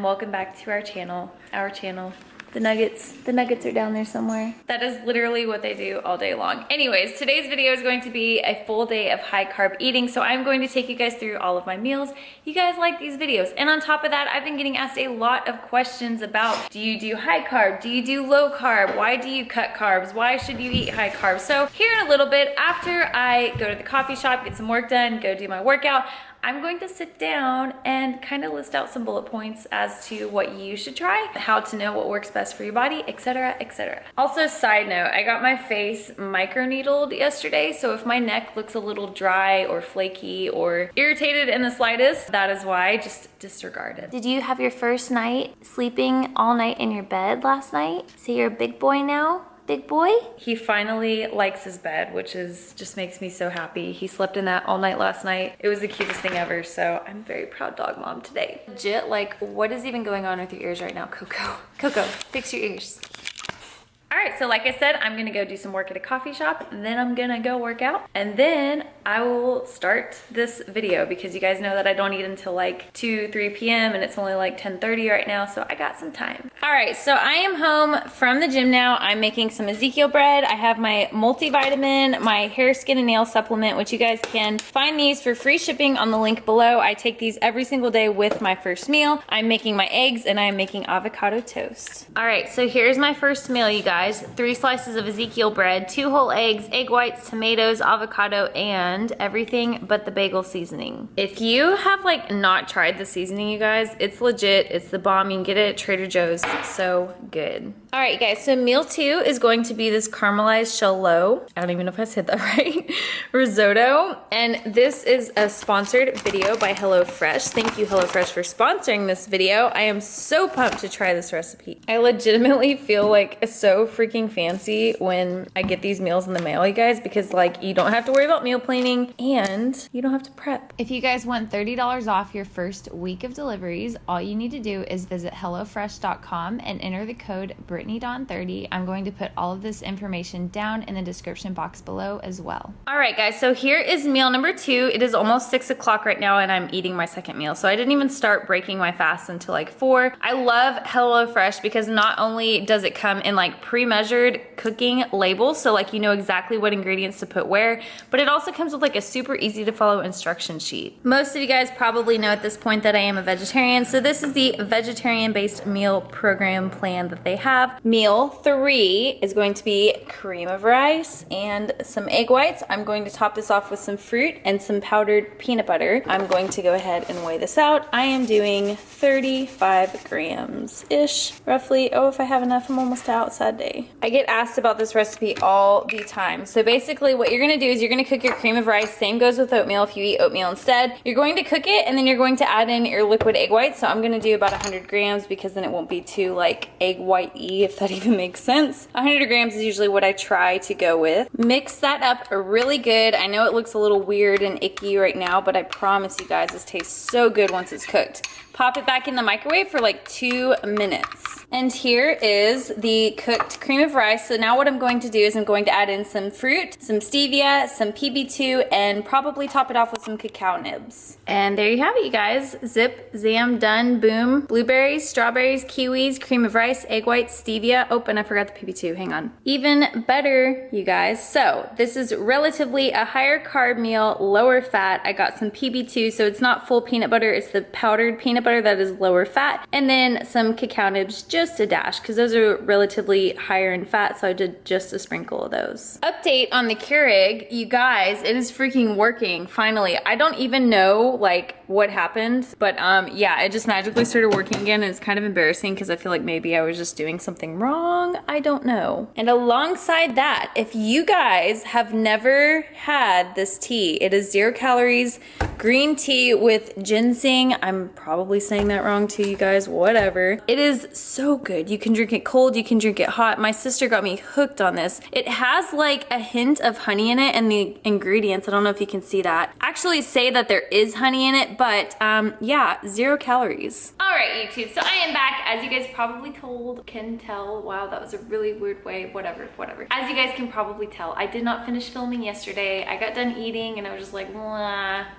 welcome back to our channel. The nuggets are down there somewhere. That is literally what they do all day long. Anyways, today's video is going to be a full day of high carb eating, so I'm going to take you guys through all of my meals. You guys like these videos. And on top of that, I've been getting asked a lot of questions about, do you do high carb? Do you do low carb? Why do you cut carbs? Why should you eat high carbs? So here in a little bit, after I go to the coffee shop, get some work done, go do my workout, I'm going to sit down and kind of list out some bullet points as to what you should try, how to know what works best for your body, etc., etc. Also, side note, I got my face microneedled yesterday, so if my neck looks a little dry or flaky or irritated in the slightest, that is why. Just disregard it. Did you have your first night sleeping all night in your bed last night? So you're a big boy now? Big boy? He finally likes his bed, which is just makes me so happy. He slept in that all night last night. It was the cutest thing ever, so I'm very proud dog mom today. Legit, like, what is even going on with your ears right now, Coco? Coco, fix your ears. All right, so like I said, I'm gonna go do some work at a coffee shop, and then I'm gonna go work out, and then I will start this video because you guys know that I don't eat until like 2, 3 p.m. and it's only like 10:30 right now, so I got some time. All right, so I am home from the gym now. I'm making some Ezekiel bread. I have my multivitamin, my hair, skin, and nail supplement, which you guys can find these for free shipping on the link below. I take these every single day with my first meal. I'm making my eggs, and I'm making avocado toast. All right, so here's my first meal, you guys. 3 slices of Ezekiel bread, 2 whole eggs, egg whites, tomatoes, avocado, and everything but the bagel seasoning. If you have like not tried the seasoning, you guys, it's legit. It's the bomb. You can get it at Trader Joe's. It's so good. All right, guys, so meal 2 is going to be this caramelized shallot. I don't even know if I said that right. Risotto. And this is a sponsored video by HelloFresh. Thank you, HelloFresh, for sponsoring this video. I am so pumped to try this recipe. I legitimately feel like so freaking fancy when I get these meals in the mail, you guys, because like you don't have to worry about meal planning and you don't have to prep. If you guys want $30 off your first week of deliveries, all you need to do is visit HelloFresh.com and enter the code Brittany Dawn 30. I'm going to put all of this information down in the description box below as well. All right, guys, so here is meal number 2. It is almost 6 o'clock right now and I'm eating my second meal. So I didn't even start breaking my fast until like 4. I love HelloFresh because not only does it come in like pre-measured cooking labels, so like you know exactly what ingredients to put where, but it also comes with like a super easy to follow instruction sheet. Most of you guys probably know at this point that I am a vegetarian, so this is the vegetarian-based meal program plan that they have. Meal 3 is going to be cream of rice and some egg whites. I'm going to top this off with some fruit and some powdered peanut butter. I'm going to go ahead and weigh this out. I am doing 35 grams-ish, roughly. Oh, if I have enough, I'm almost outside day. I get asked about this recipe all the time. So basically what you're gonna do is you're gonna cook your cream of rice. Same goes with oatmeal if you eat oatmeal instead. You're going to cook it and then you're going to add in your liquid egg whites. So I'm gonna do about 100 grams because then it won't be too like egg white-y, if that even makes sense. 100 grams is usually what I try to go with. Mix that up really good. I know it looks a little weird and icky right now, but I promise you guys this tastes so good once it's cooked. Pop it back in the microwave for like 2 minutes. And here is the cooked cream of rice. So now what I'm going to do is I'm going to add in some fruit, some stevia, some PB2, and probably top it off with some cacao nibs. And there you have it, you guys. Zip, zam, done, boom. Blueberries, strawberries, kiwis, cream of rice, egg whites, stevia. Oh, and I forgot the PB2, hang on. Even better, you guys. So this is relatively a higher carb meal, lower fat. I got some PB2, so it's not full peanut butter, it's the powdered peanut butter that is lower fat. And then some cacao nibs, just a dash, because those are relatively higher in fat, so I did just a sprinkle of those. Update on the Keurig, you guys, it is freaking working, finally. I don't even know like what happened, but yeah, it just magically started working again, and it's kind of embarrassing because I feel like maybe I was just doing something wrong. I don't know. And alongside that, if you guys have never had this tea, it is 0 calories, green tea with ginseng. I'm probably saying that wrong too, you guys, whatever. It is so good. You can drink it cold, you can drink it hot. My sister got me hooked on this. It has like a hint of honey in it, and the ingredients, I don't know if you can see that, actually say that there is honey in it, but yeah, 0 calories. All right, YouTube, so I am back. As you guys probably can tell, wow, that was a really weird way, whatever. As you guys can probably tell, I did not finish filming yesterday. I got done eating and I was just like,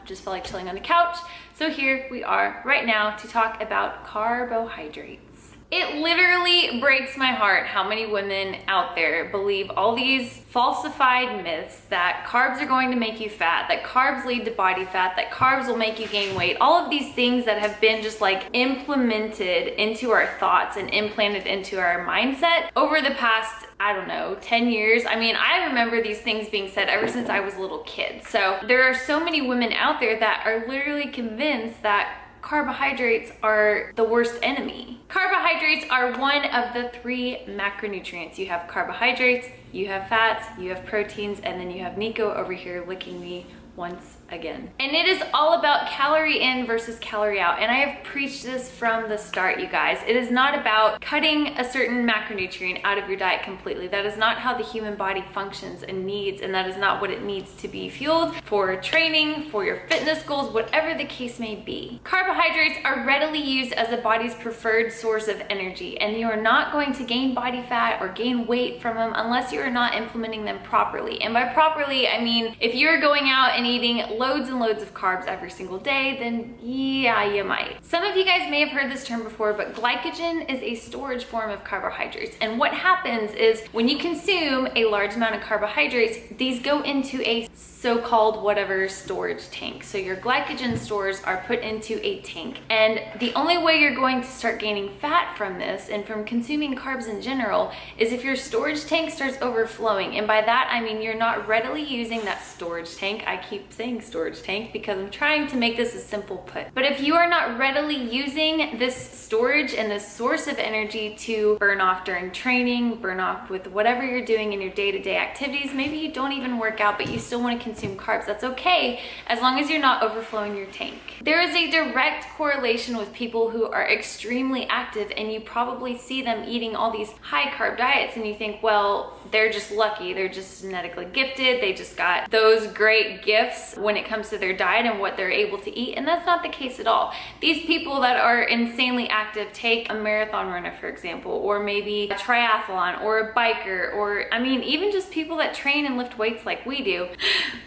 just felt like chilling on the couch. So here we are right now to talk about carbohydrates. It literally breaks my heart how many women out there believe all these falsified myths that carbs are going to make you fat, that carbs lead to body fat, that carbs will make you gain weight. All of these things that have been just like implemented into our thoughts and implanted into our mindset over the past, I don't know, 10 years. I mean, I remember these things being said ever since I was a little kid. So there are so many women out there that are literally convinced that carbohydrates are the worst enemy. Carbohydrates are one of the 3 macronutrients. You have carbohydrates, you have fats, you have proteins, and then you have Nico over here licking me once again. And it is all about calorie in versus calorie out. And I have preached this from the start, you guys. It is not about cutting a certain macronutrient out of your diet completely. That is not how the human body functions and needs, and that is not what it needs to be fueled for training, for your fitness goals, whatever the case may be. Carbohydrates are readily used as the body's preferred source of energy, and you are not going to gain body fat or gain weight from them unless you are not implementing them properly. And by properly, I mean, if you're going out and eating loads and loads of carbs every single day, then yeah, you might. Some of you guys may have heard this term before, but glycogen is a storage form of carbohydrates. And what happens is when you consume a large amount of carbohydrates, these go into a so-called whatever storage tank. So your glycogen stores are put into a tank. And the only way you're going to start gaining fat from this and from consuming carbs in general is if your storage tank starts overflowing. And by that, I mean you're not readily using that storage tank. I keep saying storage tank because I'm trying to make this a simple put. But if you are not readily using this storage and this source of energy to burn off during training, burn off with whatever you're doing in your day-to-day activities, maybe you don't even work out, but you still want to consume carbs, that's okay, as long as you're not overflowing your tank. There is a direct correlation with people who are extremely active, and you probably see them eating all these high carb diets and you think, well, they're just lucky, they're just genetically gifted, they just got those great gifts when it comes to their diet and what they're able to eat. And that's not the case at all. These people that are insanely active, take a marathon runner for example, or maybe a triathlon or a biker, or I mean even just people that train and lift weights like we do.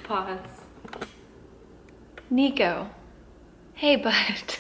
Pause. Nico, hey bud.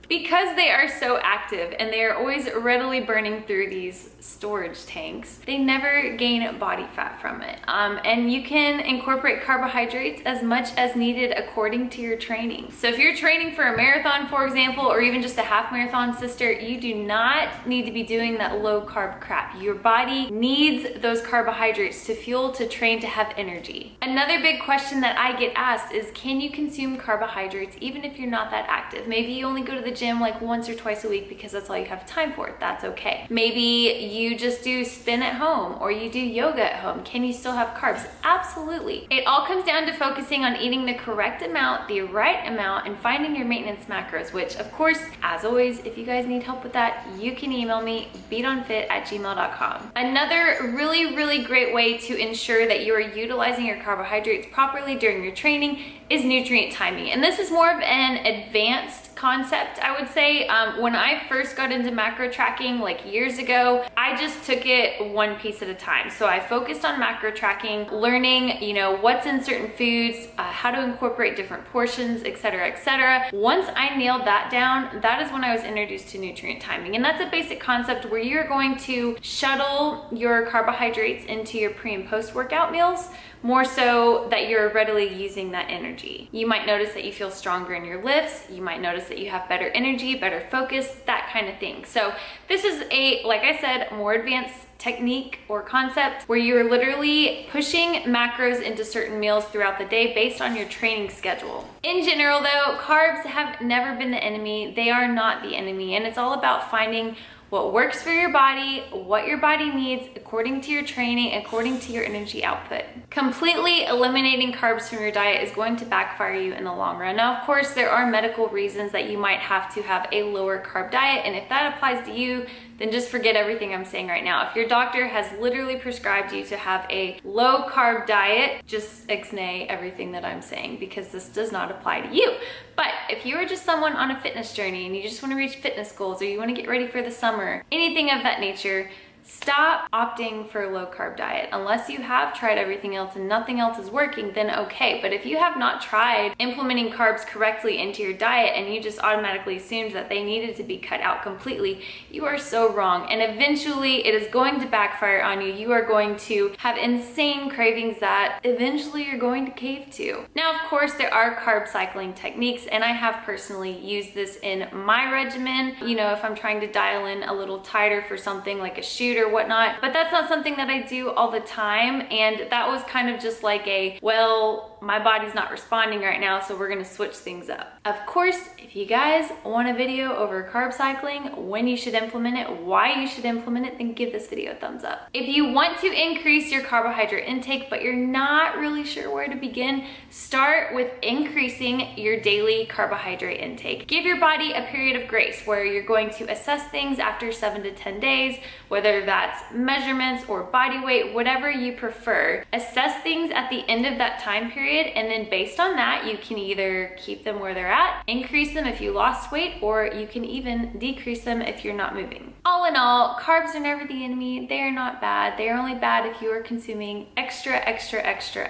Because they are so active and they are always readily burning through these storage tanks, they never gain body fat from it. And you can incorporate carbohydrates as much as needed according to your training. So if you're training for a marathon, for example, or even just a half marathon, sister, you do not need to be doing that low carb crap. Your body needs those carbohydrates to fuel, to train, to have energy. Another big question that I get asked is, can you consume carbohydrates even if you're not that active? Maybe you only go to the gym like once or twice a week because that's all you have time for. That's okay. Maybe you just do spin at home or you do yoga at home. Can you still have carbs? Absolutely. It all comes down to focusing on eating the correct amount, the right amount, and finding your maintenance macros, which of course, as always, if you guys need help with that, you can email me, beatonfit@gmail.com. Another really great way to ensure that you are utilizing your carbohydrates properly during your training is nutrient timing. And this is more of an advanced concept, I would say. When I first got into macro tracking like years ago, I just took it one piece at a time. So I focused on macro tracking, learning, you know, what's in certain foods, how to incorporate different portions, etc., etc. Once I nailed that down, that is when I was introduced to nutrient timing. And that's a basic concept where you're going to shuttle your carbohydrates into your pre and post workout meals, more so that you're readily using that energy. You might notice that you feel stronger in your lifts. You might notice that you have better energy, better focus, that kind of thing. So this is a, like I said, more advanced technique or concept where you're literally pushing macros into certain meals throughout the day based on your training schedule. In general though, carbs have never been the enemy. They are not the enemy, and it's all about finding what works for your body, what your body needs according to your training, according to your energy output. Completely eliminating carbs from your diet is going to backfire you in the long run. Now, of course, there are medical reasons that you might have to have a lower carb diet, and if that applies to you, then just forget everything I'm saying right now. If your doctor has literally prescribed you to have a low carb diet, just ixnay everything that I'm saying, because this does not apply to you. But if you are just someone on a fitness journey and you just want to reach fitness goals, or you want to get ready for the summer, anything of that nature, Stop opting for a low carb diet. Unless you have tried everything else and nothing else is working, then okay. But if you have not tried implementing carbs correctly into your diet and you just automatically assumed that they needed to be cut out completely, you are so wrong. And eventually it is going to backfire on you. You are going to have insane cravings that eventually you're going to cave to. Now, of course, there are carb cycling techniques, and I have personally used this in my regimen. You know, if I'm trying to dial in a little tighter for something like a shoot or whatnot, but that's not something that I do all the time. And that was kind of just like a, well, my body's not responding right now, so we're gonna switch things up. Of course, if you guys want a video over carb cycling, when you should implement it, why you should implement it, then give this video a thumbs up. If you want to increase your carbohydrate intake, but you're not really sure where to begin, start with increasing your daily carbohydrate intake. Give your body a period of grace where you're going to assess things after 7 to 10 days, whether that's measurements or body weight, whatever you prefer. Assess things at the end of that time period, and then based on that, you can either keep them where they're at, increase them if you lost weight, or you can even decrease them if you're not moving. All in all, carbs are never the enemy. They are not bad. They are only bad if you are consuming extra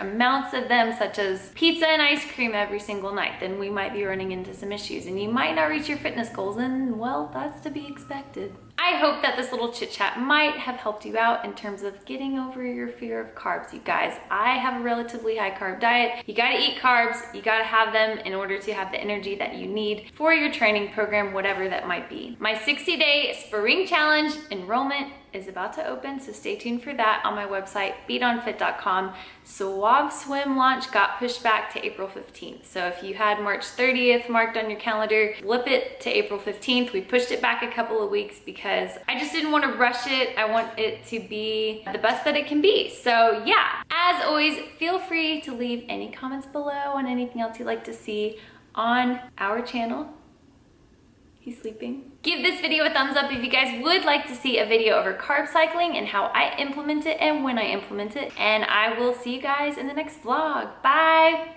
amounts of them, such as pizza and ice cream every single night. Then we might be running into some issues and you might not reach your fitness goals, and well, that's to be expected. I hope that this little chit chat might have helped you out in terms of getting over your fear of carbs. You guys, I have a relatively high carb diet. You gotta eat carbs, you gotta have them in order to have the energy that you need for your training program, whatever that might be. My 60-day spring challenge enrollment is about to open, so stay tuned for that on my website, beatonfit.com. Suave Swim launch got pushed back to April 15th. So if you had March 30th marked on your calendar, flip it to April 15th. We pushed it back a couple of weeks because I just didn't want to rush it. I want it to be the best that it can be. So yeah, as always, feel free to leave any comments below on anything else you'd like to see on our channel. He's sleeping. Give this video a thumbs up if you guys would like to see a video over carb cycling and how I implement it and when I implement it. And I will see you guys in the next vlog. Bye.